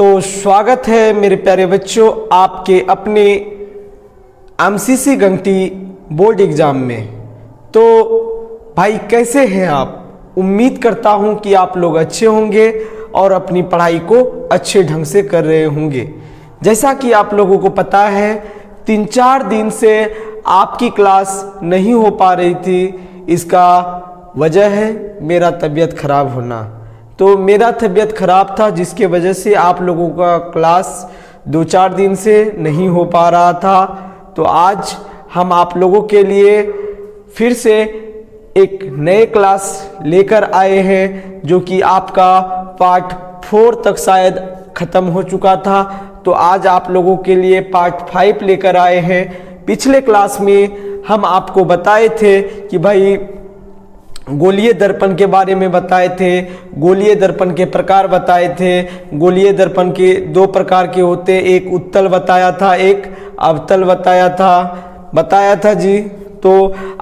तो स्वागत है मेरे प्यारे बच्चों आपके अपने एमसीसी गंगटी बोर्ड एग्ज़ाम में। तो भाई कैसे हैं आप? उम्मीद करता हूं कि आप लोग अच्छे होंगे और अपनी पढ़ाई को अच्छे ढंग से कर रहे होंगे। जैसा कि आप लोगों को पता है 3-4 दिन से आपकी क्लास नहीं हो पा रही थी। इसका वजह है मेरा तबीयत खराब होना। तो मेरा तबीयत खराब था जिसके वजह से आप लोगों का क्लास 2-4 दिन से नहीं हो पा रहा था। तो आज हम आप लोगों के लिए फिर से एक नए क्लास लेकर आए हैं जो कि आपका पार्ट 4 तक शायद ख़त्म हो चुका था। तो आज आप लोगों के लिए पार्ट 5 लेकर आए हैं। पिछले क्लास में हम आपको बताए थे कि भाई गोलीय दर्पण के बारे में बताए थे, गोलीय दर्पण के प्रकार बताए थे। गोलीय दर्पण के 2 प्रकार के होते, एक उत्तल बताया था, एक अवतल बताया था जी। तो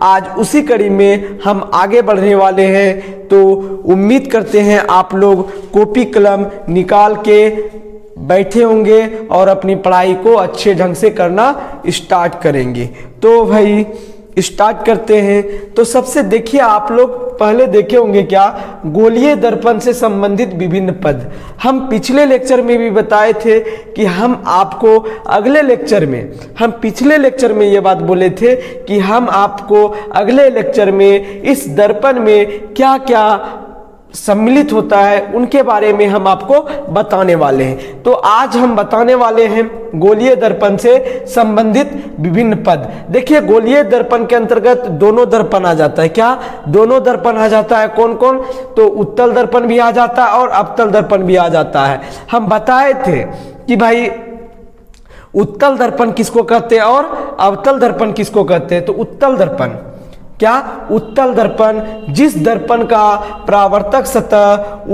आज उसी कड़ी में हम आगे बढ़ने वाले हैं। तो उम्मीद करते हैं आप लोग कॉपी कलम निकाल के बैठे होंगे और अपनी पढ़ाई को अच्छे ढंग से करना स्टार्ट करेंगे। तो भाई स्टार्ट करते हैं। तो सबसे देखिए आप लोग पहले देखे होंगे क्या, गोलीय दर्पण से संबंधित विभिन्न पद। हम पिछले लेक्चर में भी बताए थे कि हम आपको अगले लेक्चर में, हम पिछले लेक्चर में ये बात बोले थे कि हम आपको अगले लेक्चर में इस दर्पण में क्या क्या सम्मिलित होता है उनके बारे में हम आपको बताने वाले हैं। तो आज हम बताने वाले हैं गोलीय दर्पण से संबंधित विभिन्न पद। देखिए गोलीय दर्पण के अंतर्गत दोनों दर्पण आ जाता है। क्या दोनों दर्पण आ जाता है? कौन कौन? तो उत्तल दर्पण भी आ जाता है और अवतल दर्पण भी आ जाता है। हम बताए थे कि भाई उत्तल दर्पण किसको कहते हैं और अवतल दर्पण किसको कहते हैं। तो उत्तल दर्पण क्या? उत्तल दर्पण जिस दर्पण का परावर्तक सतह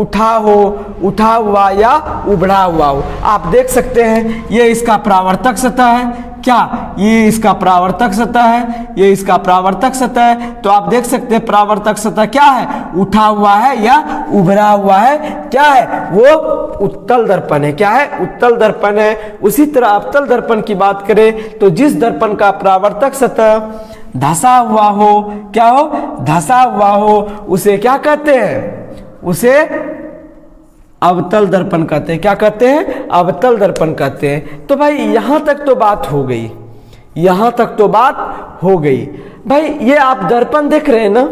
उठा हुआ या उभड़ा हुआ हो। आप देख सकते हैं ये इसका परावर्तक सतह है। क्या ये इसका परावर्तक सतह है? ये इसका परावर्तक सतह है। तो आप देख सकते हैं परावर्तक सतह क्या है? उठा हुआ है या उभरा हुआ है। क्या है वो? उत्तल दर्पण है। क्या है? उत्तल दर्पण है। उसी तरह अवतल दर्पण की बात करें तो जिस दर्पण का परावर्तक सतह धंसा हुआ हो, क्या हो? धंसा हुआ हो, उसे क्या कहते हैं? उसे अवतल दर्पण कहते हैं। क्या कहते हैं? अवतल दर्पण कहते हैं। तो भाई यहां तक तो बात हो गई, यहां तक तो बात हो गई। भाई ये आप दर्पण देख रहे हैं ना,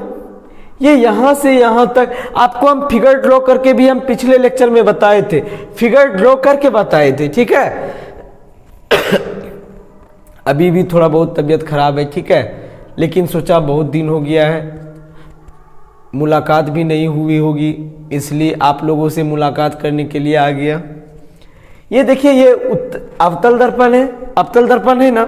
ये यहां से यहां तक आपको हम फिगर ड्रॉ करके भी हम पिछले लेक्चर में बताए थे, फिगर ड्रॉ करके बताए थे। ठीक है अभी भी थोड़ा बहुत तबीयत खराब है, ठीक है, लेकिन सोचा बहुत दिन हो गया है, मुलाकात भी नहीं हुई होगी, इसलिए आप लोगों से मुलाकात करने के लिए आ गया। ये देखिए ये अवतल दर्पण है, अवतल दर्पण है ना।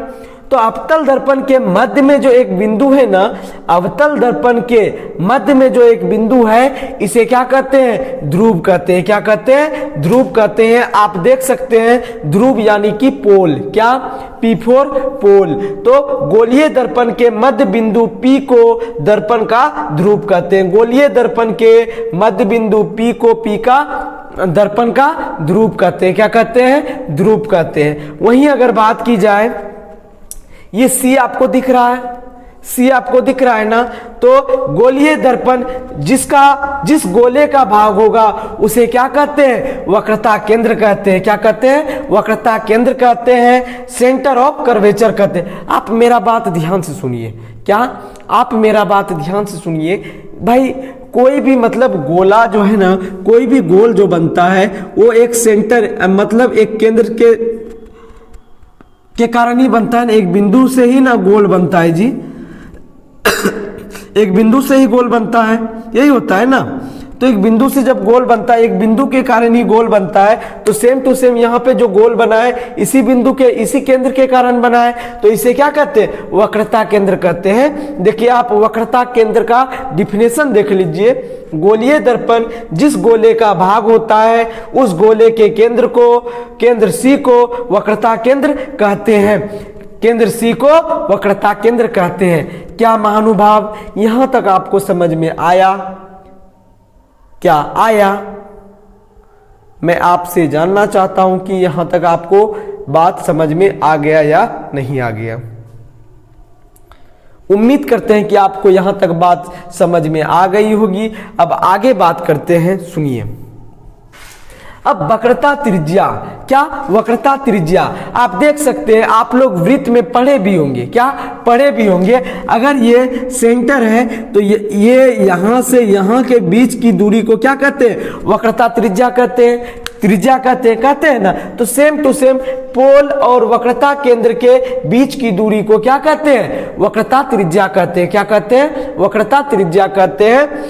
तो अवतल दर्पण के मध्य में जो एक बिंदु है ना, अवतल दर्पण के मध्य में जो एक बिंदु है इसे क्या कहते हैं? ध्रुव कहते हैं। क्या कहते हैं? ध्रुव कहते हैं। आप देख सकते हैं ध्रुव यानी कि पोल। क्या? P4 पोल। तो गोलीय दर्पण के मध्य बिंदु P को दर्पण का ध्रुव कहते हैं। गोलीय दर्पण के मध्य बिंदु P को P का दर्पण का ध्रुव कहते हैं। क्या कहते हैं? ध्रुव कहते हैं। वहीं अगर बात की जाए, ये C आपको दिख रहा है, C आपको दिख रहा है ना। तो गोलीय दर्पण जिस गोले का भाग होगा उसे क्या कहते हैं? वक्रता केंद्र कहते हैं। क्या कहते हैं? वक्रता केंद्र कहते हैं, सेंटर ऑफ कर्वेचर कहते हैं। आप मेरा बात ध्यान से सुनिए। क्या? आप मेरा बात ध्यान से सुनिए। भाई कोई भी मतलब गोला जो है ना, कोई भी गोल जो बनता है वो एक सेंटर मतलब एक केंद्र के कारण ही बनता है ना। एक बिंदु से ही ना गोल बनता है जी एक बिंदु से ही गोल बनता है, यही होता है ना। तो एक बिंदु से जब गोल बनता है, एक बिंदु के कारण ही गोल बनता है। तो सेम टू सेम यहाँ पे जो गोल बना है इसी बिंदु के, इसी केंद्र के कारण बना है। तो इसे क्या कहते हैं? वक्रता केंद्र कहते हैं। देखिए आप वक्रता केंद्र का डिफिनेशन देख लीजिए। गोलीय दर्पण जिस गोले का भाग होता है उस गोले के केंद्र को, केंद्र C को वक्रता केंद्र कहते हैं। केंद्र C को वक्रता केंद्र कहते हैं। क्या महानुभाव यहां तक आपको समझ में आया? क्या आया? मैं आपसे जानना चाहता हूं कि यहां तक आपको बात समझ में आ गया या नहीं आ गया। उम्मीद करते हैं कि आपको यहां तक बात समझ में आ गई होगी। अब आगे बात करते हैं, सुनिए। अब वक्रता त्रिज्या, क्या वक्रता त्रिज्या, आप देख सकते हैं, आप लोग वृत्त में पढ़े भी होंगे, क्या पढ़े भी होंगे। अगर ये सेंटर है तो ये यहां से यहां के बीच की दूरी को क्या कहते हैं, वक्रता त्रिज्या कहते हैं, त्रिज्या कहते हैं ना। तो सेम टू सेम पोल और वक्रता केंद्र के बीच की दूरी को क्या कहते हैं, वक्रता त्रिज्या कहते हैं। क्या कहते हैं, वक्रता त्रिज्या कहते हैं।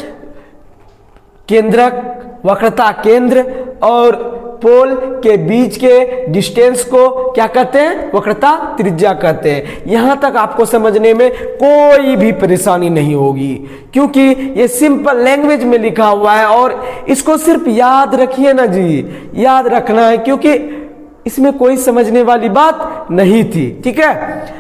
केंद्रक, वक्रता केंद्र और पोल के बीच के डिस्टेंस को क्या कहते हैं, वक्रता त्रिज्या कहते हैं। यहां तक आपको समझने में कोई भी परेशानी नहीं होगी, क्योंकि ये सिंपल लैंग्वेज में लिखा हुआ है और इसको सिर्फ याद रखिए ना जी, याद रखना है, क्योंकि इसमें कोई समझने वाली बात नहीं थी। ठीक है,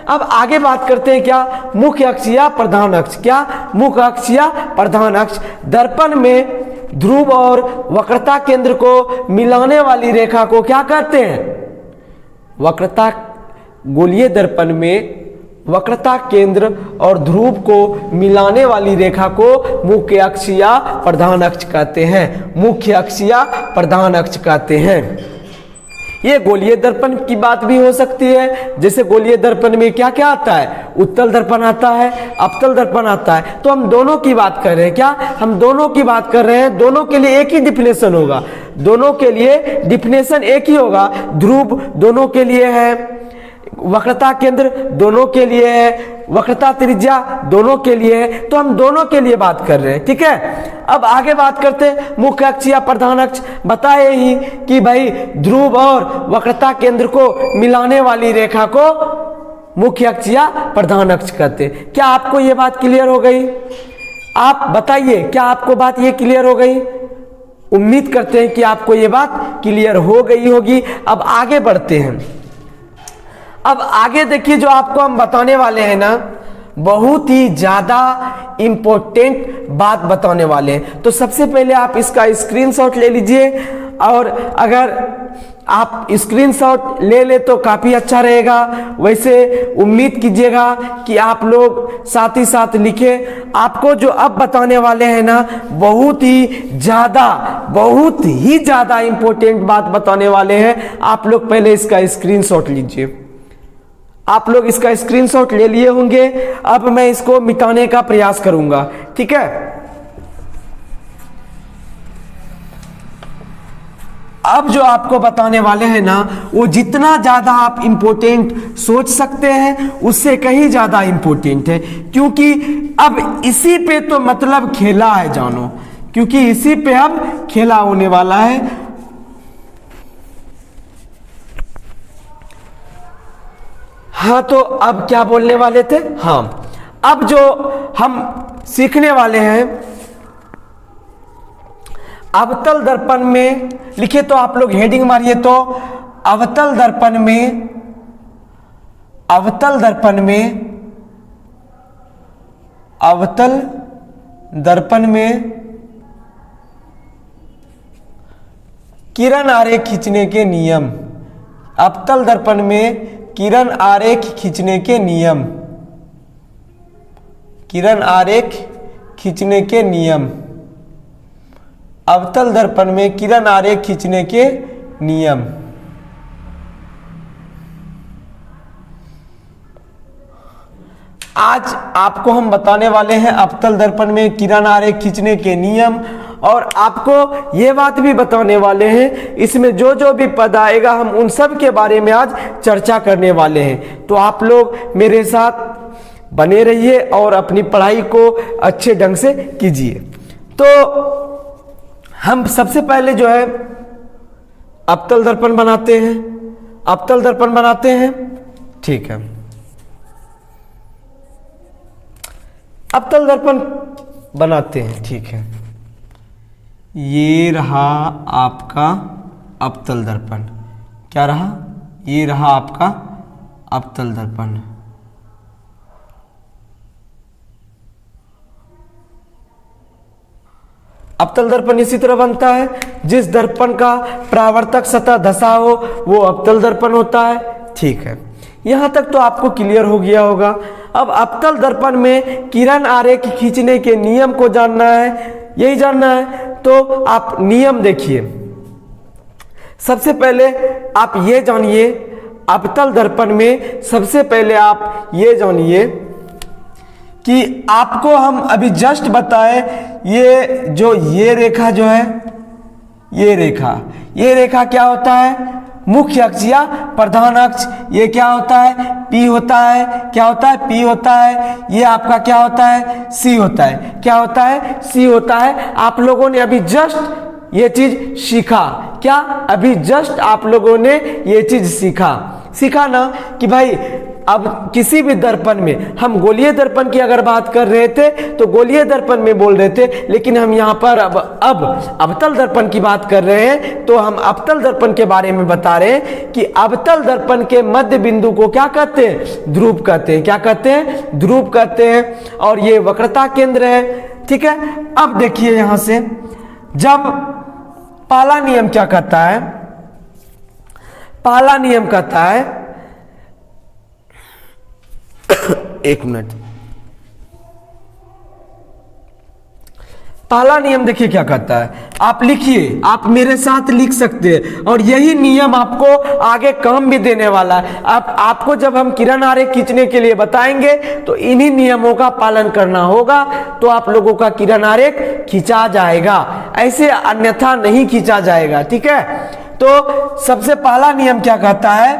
अब आगे बात करते हैं, क्या मुख्य अक्ष या प्रधान अक्ष, क्या मुख्य अक्ष या प्रधान अक्ष। दर्पण में ध्रुव और वक्रता केंद्र को मिलाने वाली रेखा को क्या कहते हैं, वक्रता, गोलीय दर्पण में वक्रता केंद्र और ध्रुव को मिलाने वाली रेखा को मुख्य अक्ष या प्रधान अक्ष कहते हैं, मुख्य अक्ष या प्रधान अक्ष कहते हैं। ये गोलीय दर्पण की बात भी हो सकती है, जैसे गोलीय दर्पण में क्या क्या आता है, उत्तल दर्पण आता है, अवतल दर्पण आता है। तो हम दोनों की बात कर रहे हैं, क्या हम दोनों की बात कर रहे हैं। दोनों के लिए एक ही डिफिनेशन होगा, दोनों के लिए डिफिनेशन एक ही होगा। ध्रुव दोनों के लिए है, वक्रता केंद्र दोनों के लिए है, वक्रता त्रिज्या दोनों के लिए है। तो हम दोनों के लिए बात कर रहे हैं। ठीक है, अब आगे बात करते हैं, मुख्य अक्ष या प्रधान अक्ष। बताए ही कि भाई ध्रुव और वक्रता केंद्र को मिलाने वाली रेखा को मुख्य अक्ष या प्रधान अक्ष कहते हैं। क्या आपको यह बात क्लियर हो गई? आप बताइए, क्या आपको बात ये क्लियर हो गई? उम्मीद करते हैं कि आपको यह बात क्लियर हो गई होगी। अब आगे बढ़ते हैं। अब आगे देखिए, जो आपको हम बताने वाले हैं ना, बहुत ही ज्यादा इंपॉर्टेंट बात बताने वाले हैं। तो सबसे पहले आप इसका स्क्रीनशॉट ले लीजिए, और अगर आप स्क्रीनशॉट ले ले तो काफी अच्छा रहेगा। वैसे उम्मीद कीजिएगा कि आप लोग साथ ही साथ लिखे। आपको जो अब बताने वाले हैं ना, बहुत ही ज्यादा इंपॉर्टेंट बात बताने वाले हैं। आप लोग पहले इसका स्क्रीनशॉट लीजिए। आप लोग इसका स्क्रीनशॉट ले लिए होंगे। अब मैं इसको मिटाने का प्रयास करूंगा। ठीक है, अब जो आपको बताने वाले हैं ना, वो जितना ज्यादा आप इंपॉर्टेंट सोच सकते हैं उससे कहीं ज्यादा इंपॉर्टेंट है, क्योंकि अब इसी पे तो मतलब खेला है जानो, क्योंकि इसी पे अब खेला होने वाला है। हाँ, तो अब क्या बोलने वाले थे? हाँ, अब जो हम सीखने वाले हैं, अवतल दर्पण में लिखे, तो आप लोग हेडिंग मारिए। तो अवतल दर्पण में, अवतल दर्पण में किरण आरेख खींचने के नियम, अवतल दर्पण में किरण आरेख खींचने के नियम, किरण आरेख खींचने के नियम, अवतल दर्पण में किरण आरेख खींचने के नियम। आज आपको हम बताने वाले हैं अवतल दर्पण में किरण आरेख खींचने के नियम, और आपको ये बात भी बताने वाले हैं, इसमें जो जो भी पद आएगा हम उन सब के बारे में आज चर्चा करने वाले हैं। तो आप लोग मेरे साथ बने रहिए और अपनी पढ़ाई को अच्छे ढंग से कीजिए। तो हम सबसे पहले जो है अवतल दर्पण बनाते हैं, अवतल दर्पण बनाते हैं। ठीक है, अवतल दर्पण बनाते हैं। ठीक है, ये रहा आपका अवतल दर्पण। क्या रहा? ये रहा आपका अवतल दर्पण। अवतल दर्पण इसी तरह बनता है, जिस दर्पण का परावर्तक सतह धंसा हो वो अवतल दर्पण होता है। ठीक है, यहाँ तक तो आपको क्लियर हो गया होगा। अब अवतल दर्पण में किरण आरेख खींचने के नियम को जानना है, यही जानना है। तो आप नियम देखिए, सबसे पहले आप ये जानिए, अवतल दर्पण में सबसे पहले आप ये जानिए कि आपको हम अभी जस्ट बताए, ये रेखा जो है, ये रेखा क्या होता है, मुख्य अक्ष या प्रधान अक्ष। ये क्या होता है, पी होता है। क्या होता है, पी होता है। ये आपका क्या होता है, सी होता है। क्या होता है, सी होता है। आप लोगों ने अभी जस्ट ये चीज सीखा, क्या अभी जस्ट आप लोगों ने ये चीज सीखा ना कि भाई अब किसी भी दर्पण में, हम गोलीय दर्पण की अगर बात कर रहे थे तो गोलीय दर्पण में बोल रहे थे, लेकिन हम यहाँ पर अब अवतल दर्पण की बात कर रहे हैं तो हम अवतल दर्पण के बारे में बता रहे हैं कि अवतल दर्पण के मध्य बिंदु को क्या कहते हैं, ध्रुव कहते हैं। क्या कहते हैं, ध्रुव कहते हैं। और ये वक्रता केंद्र है। ठीक है, अब देखिए यहां से, जब पहला नियम क्या कहता है, पहला नियम कहता है, एक मिनट, पहला नियम देखिए क्या कहता है, आप लिखिए, आप मेरे साथ लिख सकते हैं और यही नियम आपको आगे काम भी देने वाला है। आपको जब हम किरण आरेख खींचने के लिए बताएंगे तो इन्हीं नियमों का पालन करना होगा, तो आप लोगों का किरण आरेख खींचा जाएगा, ऐसे अन्यथा नहीं खींचा जाएगा। ठीक है, तो सबसे पहला नियम क्या कहता है,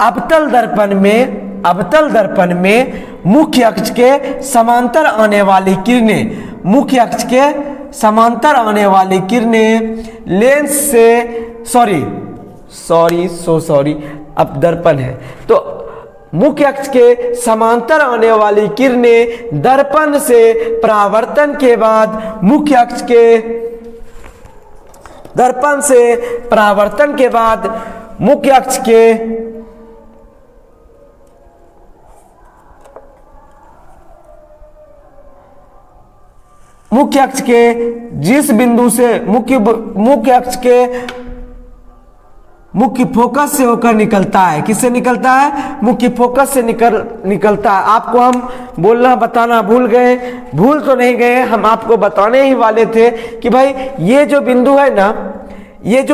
अवतल दर्पण में मुख्य अक्ष के समांतर आने वाली किरणें, मुख्य अक्ष के समांतर आने वाली किरणें लेंस से सॉरी अब दर्पण है तो मुख्य अक्ष के समांतर आने वाली किरणें दर्पण से परावर्तन के बाद मुख्य अक्ष के दर्पण से परावर्तन के बाद मुख्य अक्ष के जिस बिंदु से मुख्य अक्ष के मुख्य फोकस से होकर निकलता है। किससे निकलता है, मुख्य फोकस से निकलता है। आपको हम बोलना बताना भूल गए, भूल तो नहीं गए, हम आपको बताने ही वाले थे कि भाई ये जो बिंदु है ना, ये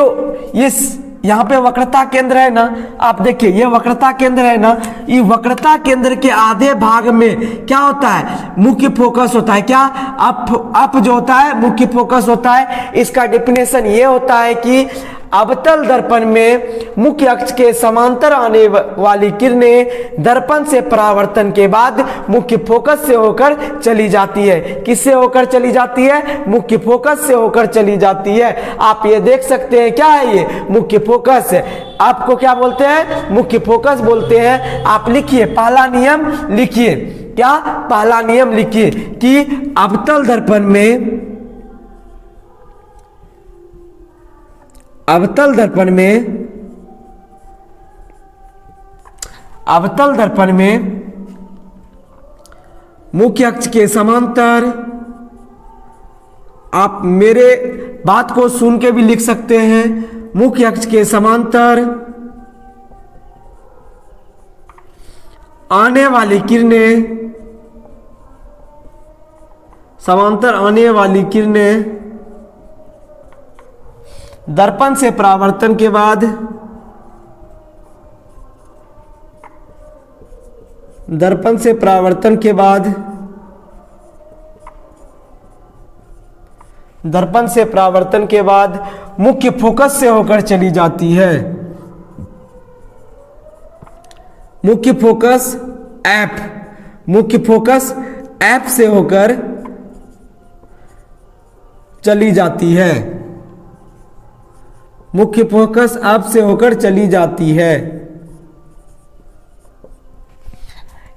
यहाँ पे वक्रता केंद्र है ना, आप देखिए ये वक्रता केंद्र है ना, ये वक्रता केंद्र के आधे भाग में क्या होता है, मुख्य फोकस होता है। क्या अप जो होता है मुख्य फोकस होता है। इसका डेफिनेशन ये होता है कि अवतल दर्पण में मुख्य अक्ष के समांतर आने वाली किरणें दर्पण से परावर्तन के बाद मुख्य फोकस से होकर चली जाती है। किससे होकर चली जाती है, मुख्य फोकस से होकर चली जाती है। आप ये देख सकते हैं, क्या है ये, मुख्य फोकस है। आपको क्या बोलते हैं, मुख्य फोकस बोलते हैं। आप लिखिए, पहला नियम लिखिए, क्या पहला नियम लिखिए कि अवतल दर्पण में मुख्य अक्ष के समांतर, आप मेरे बात को सुन के भी लिख सकते हैं, मुख्य अक्ष के समांतर आने वाली किरणें दर्पण से परावर्तन के बाद मुख्य फोकस से होकर चली जाती है। मुख्य फोकस एफ से होकर चली जाती है। मुख्य फोकस एफ से होकर चली जाती है।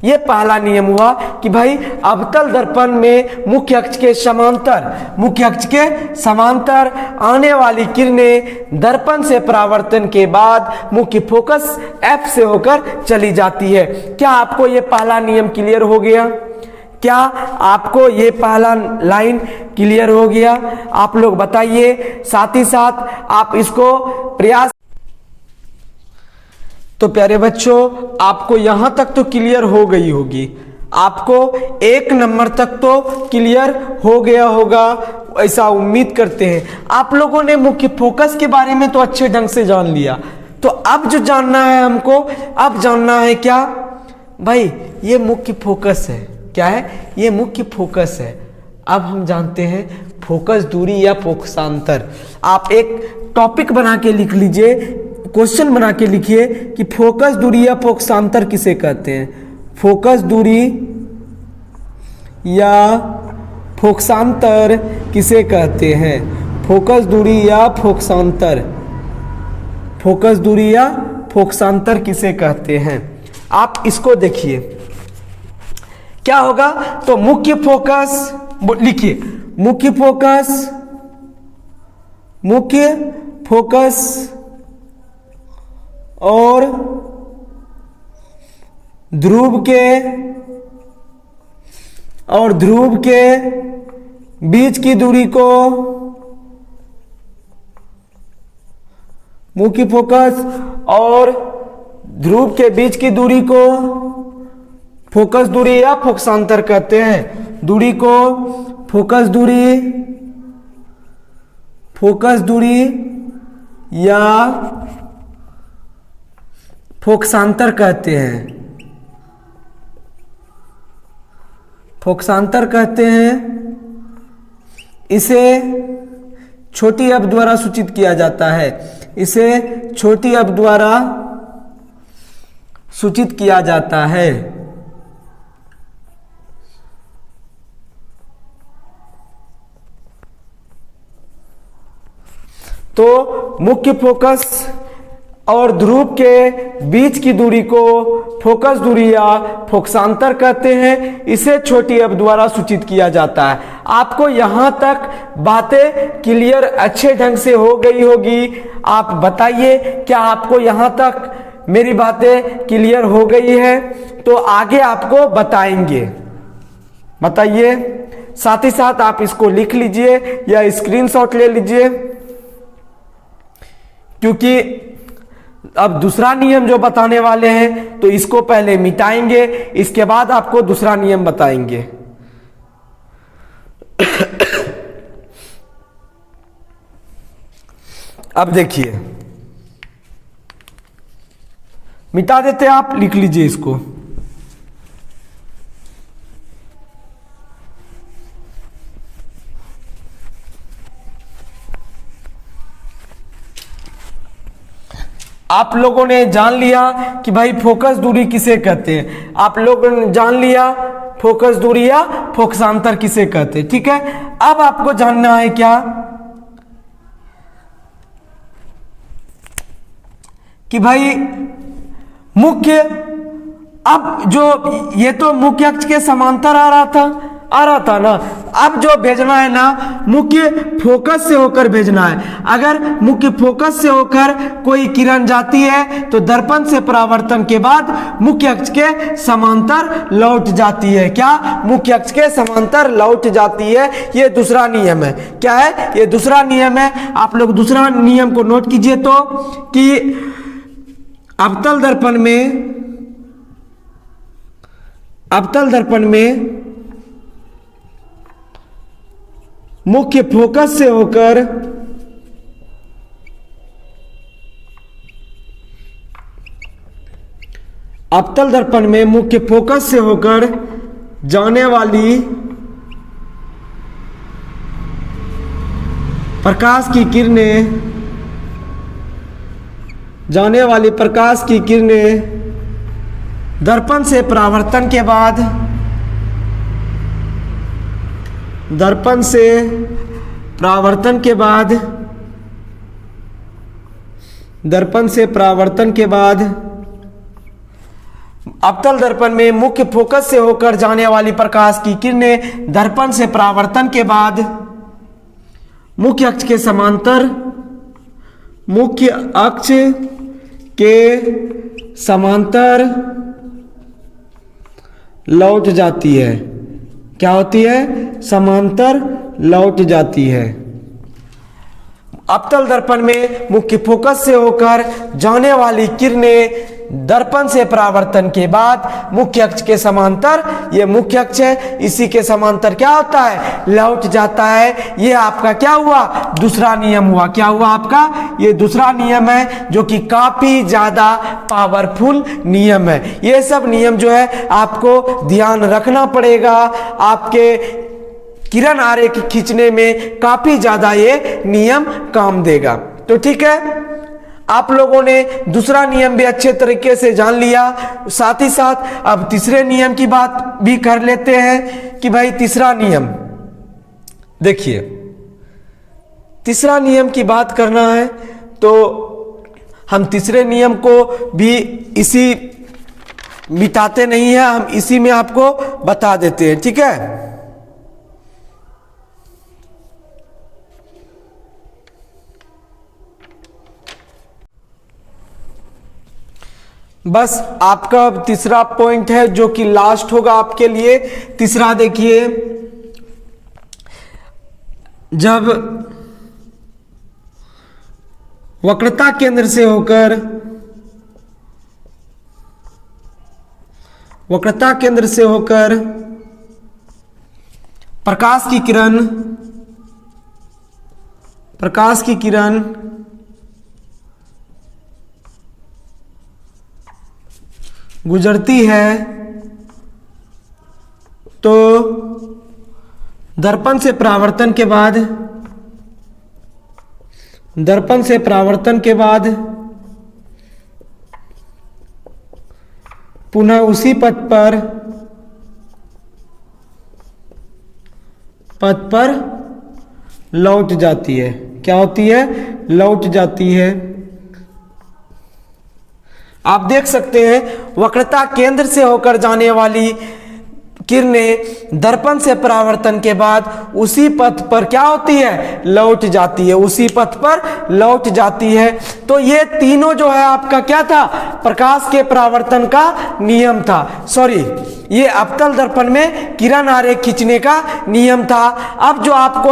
यह पहला नियम हुआ कि भाई अवतल दर्पण में मुख्य अक्ष के समांतर आने वाली किरणें दर्पण से परावर्तन के बाद मुख्य फोकस एफ से होकर चली जाती है। क्या आपको यह पहला नियम क्लियर हो गया? क्या आपको ये पहला लाइन क्लियर हो गया? आप लोग बताइए, साथ ही साथ आप इसको प्रयास। तो प्यारे बच्चों, आपको यहां तक तो क्लियर हो गई होगी, आपको 1 नंबर तक तो क्लियर हो गया होगा, ऐसा उम्मीद करते हैं। आप लोगों ने मुख्य फोकस के बारे में तो अच्छे ढंग से जान लिया, तो अब जो जानना है हमको, अब जानना है क्या भाई, ये मुख्य फोकस है। क्या है? ये मुख्य फोकस है। अब हम जानते हैं फोकस दूरी या फोकसांतर। आप एक टॉपिक बना के लिख लीजिए, क्वेश्चन बना के लिखिए कि फोकस दूरी या फोकसांतर किसे कहते हैं। फोकस दूरी या फोकसांतर किसे कहते हैं? फोकस दूरी या फोकसांतर, फोकस दूरी या फोकसांतर किसे कहते हैं? आप इसको देखिए क्या होगा। तो मुख्य फोकस लिखिए, मुख्य फोकस, मुख्य फोकस और ध्रुव के बीच की दूरी को, मुख्य फोकस और ध्रुव के बीच की दूरी को फोकस दूरी या फोकसांतर कहते हैं। दूरी को फोकस दूरी या फोकसांतर कहते हैं, फोकसांतर कहते हैं। इसे छोटी अप द्वारा सूचित किया जाता है, इसे छोटी अप द्वारा सूचित किया जाता है। तो मुख्य फोकस और ध्रुव के बीच की दूरी को फोकस दूरी या फोकसांतर कहते हैं। इसे छोटी अप द्वारा सूचित किया जाता है। आपको यहां तक बातें क्लियर अच्छे ढंग से हो गई होगी। आप बताइए, क्या आपको यहां तक मेरी बातें क्लियर हो गई है? तो आगे आपको बताएंगे, बताइए। साथ ही साथ आप इसको लिख लीजिए या स्क्रीनशॉट ले लीजिए, क्योंकि अब दूसरा नियम जो बताने वाले हैं तो इसको पहले मिटाएंगे, इसके बाद आपको दूसरा नियम बताएंगे। अब देखिए, मिटा देते हैं, आप लिख लीजिए इसको। आप लोगों ने जान लिया कि भाई फोकस दूरी किसे कहते हैं, आप लोगों ने जान लिया फोकस दूरी या फोकसांतर किसे कहते हैं। ठीक है, अब आपको जानना है क्या कि भाई मुख्य, अब जो ये तो मुख्य अक्ष के समांतर आ रहा था ना, अब जो भेजना है ना मुख्य फोकस से होकर भेजना है। अगर मुख्य फोकस से होकर कोई किरण जाती है तो दर्पण से परावर्तन के बाद मुख्य अक्ष के समांतर लौट जाती है। क्या? मुख्य अक्ष के समांतर लौट जाती है। ये दूसरा नियम है। क्या है? ये दूसरा नियम है। आप लोग दूसरा नियम को नोट कीजिए तो कि अवतल दर्पण में मुख्य फोकस से होकर अवतल दर्पण में मुख्य फोकस से होकर जाने वाली प्रकाश की किरणें दर्पण से परावर्तन के बाद अवतल दर्पण में मुख्य फोकस से होकर जाने वाली प्रकाश की किरणें दर्पण से परावर्तन के बाद मुख्य अक्ष के समांतर लौट जाती है। क्या होती है? समांतर लौट जाती है। अवतल दर्पण में मुख्य फोकस से होकर जाने वाली किरणें दर्पण से परावर्तन के बाद मुख्य अक्ष के समांतर, ये मुख्य अक्ष है, इसी के समांतर क्या होता है? लौट जाता है। ये आपका क्या हुआ? दूसरा नियम हुआ। क्या हुआ आपका? ये दूसरा नियम है, जो कि काफी ज्यादा पावरफुल नियम है। ये सब नियम जो है आपको ध्यान रखना पड़ेगा। आपके किरण आरेख खींचने में काफी ज्यादा ये नियम काम देगा। तो ठीक है, आप लोगों ने दूसरा नियम भी अच्छे तरीके से जान लिया। साथ ही साथ अब तीसरे नियम की बात भी कर लेते हैं कि भाई तीसरा नियम देखिए, तीसरा नियम की बात करना है तो हम तीसरे नियम को भी इसी मिटाते नहीं है, हम इसी में आपको बता देते हैं। ठीक है, बस आपका तीसरा पॉइंट है जो कि लास्ट होगा आपके लिए। तीसरा देखिए, जब वक्रता केंद्र से होकर प्रकाश की किरण गुजरती है तो दर्पण से परावर्तन के बाद पुनः उसी पथ पर लौट जाती है। क्या होती है? लौट जाती है। आप देख सकते हैं, वक्रता केंद्र से होकर जाने वाली किरणें दर्पण से परावर्तन के बाद उसी पथ पर क्या होती है? लौट जाती है। उसी पथ पर लौट जाती है। तो ये तीनों जो है आपका क्या था? प्रकाश के परावर्तन का नियम था। सॉरी, ये अवतल दर्पण में किरण आरेख खींचने का नियम था। अब जो आपको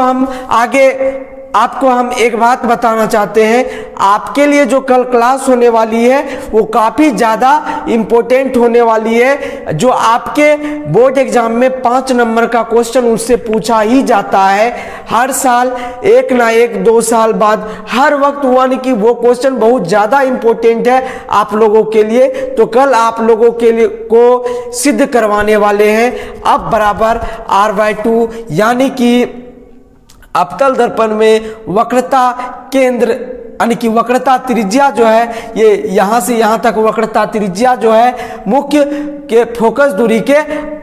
हम एक बात बताना चाहते हैं, आपके लिए जो कल क्लास होने वाली है वो काफी ज्यादा इंपॉर्टेंट होने वाली है। जो आपके बोर्ड एग्जाम में 5 नंबर का क्वेश्चन उससे पूछा ही जाता है हर साल, एक ना एक 2 साल बाद, हर वक्त हुआ नहीं कि वो क्वेश्चन बहुत ज्यादा इंपॉर्टेंट है आप लोगों के लिए। तो कल आप लोगों के लिए को सिद्ध करवाने वाले हैं अब बराबर r/2, यानी कि अवतल दर्पण में वक्रता केंद्र यानी कि वक्रता त्रिज्या जो है, ये यहां से यहां तक वक्रता त्रिज्या जो है मुख्य के फोकस दूरी के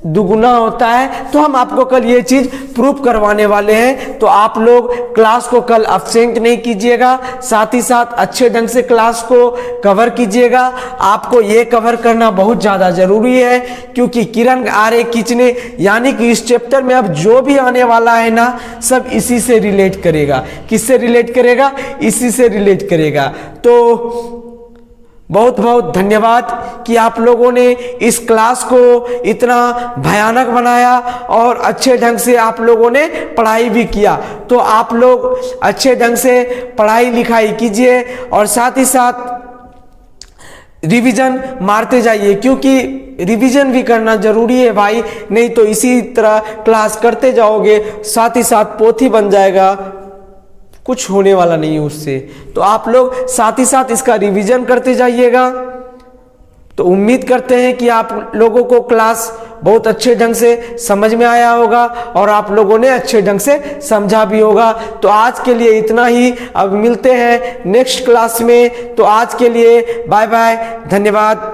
दुगुना होता है। तो हम आपको कल ये चीज प्रूफ करवाने वाले हैं। तो आप लोग क्लास को कल अब्सेंट नहीं कीजिएगा, साथ ही साथ अच्छे ढंग से क्लास को कवर कीजिएगा। आपको ये कवर करना बहुत ज्यादा जरूरी है, क्योंकि किरण आरेख खींचने यानी कि इस चैप्टर में अब जो भी आने वाला है ना, सब इसी से रिलेट करेगा। किससे रिलेट करेगा? इसी से रिलेट करेगा। तो बहुत बहुत धन्यवाद कि आप लोगों ने इस क्लास को इतना भयानक बनाया और अच्छे ढंग से आप लोगों ने पढ़ाई भी किया। तो आप लोग अच्छे ढंग से पढ़ाई लिखाई कीजिए और साथ ही साथ रिवीजन मारते जाइए, क्योंकि रिवीजन भी करना जरूरी है भाई, नहीं तो इसी तरह क्लास करते जाओगे साथ ही साथ पोथी बन जाएगा, कुछ होने वाला नहीं है उससे। तो आप लोग साथ ही साथ इसका रिवीजन करते जाइएगा। तो उम्मीद करते हैं कि आप लोगों को क्लास बहुत अच्छे ढंग से समझ में आया होगा और आप लोगों ने अच्छे ढंग से समझा भी होगा। तो आज के लिए इतना ही, अब मिलते हैं नेक्स्ट क्लास में। तो आज के लिए बाय बाय, धन्यवाद।